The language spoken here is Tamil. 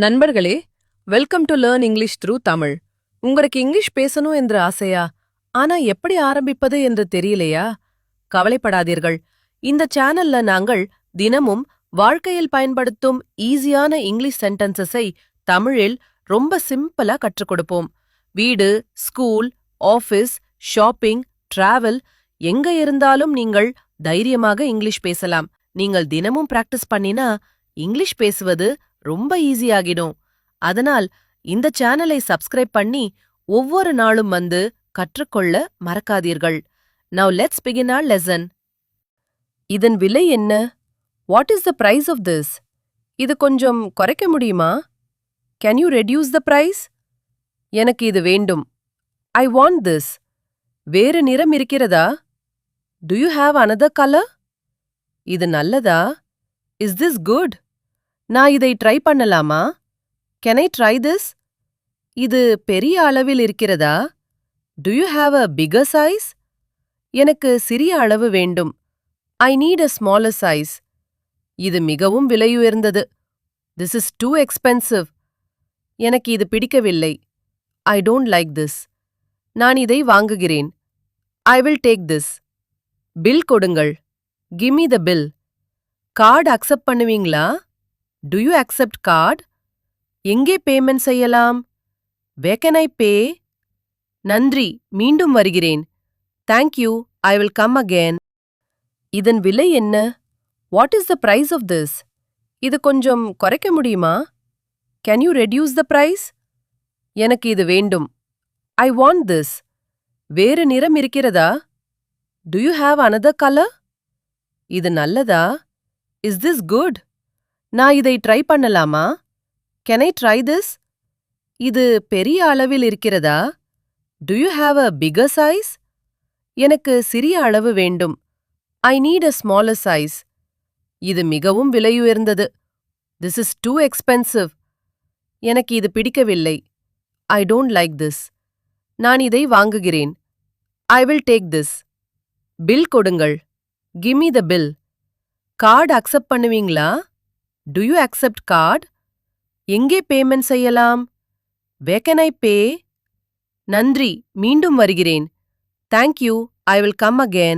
நண்பர்களே, welcome to learn English through Tamil. உங்களுக்கு இங்கிலீஷ் பேசணும் என்று ஆசையா? ஆனா எப்படி ஆரம்பிப்பது என்று தெரியலையா? கவலைப்படாதீர்கள். இந்த சேனல்ல நாங்கள் தினமும் வாழ்க்கையில் பயன்படுத்தும் ஈஸியான இங்கிலீஷ் சென்டென்சஸை தமிழில் ரொம்ப சிம்பிளா கற்றுக் கொடுப்போம். வீடு, ஸ்கூல், ஆபீஸ், ஷாப்பிங், டிராவல் எங்க இருந்தாலும் நீங்கள் தைரியமாக இங்கிலீஷ் பேசலாம். நீங்கள் தினமும் பிராக்டிஸ் பண்ணினா இங்கிலீஷ் பேசுவது ரொம்ப ஈஸியாகிடும். அதனால் இந்த சேனலை சப்ஸ்கிரைப் பண்ணி ஒவ்வொரு நாளும் வந்து கற்றுக்கொள்ள மறக்காதீர்கள். Now let's begin our lesson. இதன் விலை என்ன? What is the price of this? இது கொஞ்சம் குறைக்க முடியுமா? Can you reduce the price? எனக்கு இது வேண்டும். I want this. வேறு நிறம் இருக்கிறதா? Do you have another color? இது நல்லதா? Is this good? நான் இதை ட்ரை பண்ணலாமா? Can I try this? இது பெரிய அளவில் இருக்கிறதா? Do you have a bigger size? எனக்கு சிறிய அளவு வேண்டும். I need a smaller size. இது மிகவும் விலையுயர்ந்தது. This is too expensive. எனக்கு இது பிடிக்கவில்லை. I don't like this. நான் இதை வாங்குகிறேன். I will take this. Bill கொடுங்கள். Give me the bill. Card accept பண்ணுவீங்களா? Do you accept card? எங்கே பேமெண்ட் செய்யலாம்? Where can I pay? நன்றி, மீண்டும் வருகிறேன். Thank you, I will come again. இதன் விலை என்ன? What is the price of this? இது கொஞ்சம் குறைக்க முடியுமா? Can you reduce the price? எனக்கு இது வேண்டும். I want this. வேறு நிறம் இருக்கிறதா? Do you have another color? இது நல்லதா? Is this good? நான் இதை ட்ரை பண்ணலாமா? Can I try this? இது பெரிய அளவில் இருக்கிறதா? Do you have a bigger size? எனக்கு சிறிய அளவு வேண்டும். I need a smaller size. இது மிகவும் விலையுயர்ந்தது. This is too expensive. எனக்கு இது பிடிக்கவில்லை. I don't like this. நான் இதை வாங்குகிறேன். I will take this. Bill கொடுங்கள். Give me the bill. Card accept பண்ணுவீங்களா? Do you accept card? எங்கே பேமெண்ட் செய்யலாம்? Where can I pay? நன்றி, மீண்டும் வருகிறேன். Thank you, I will come again.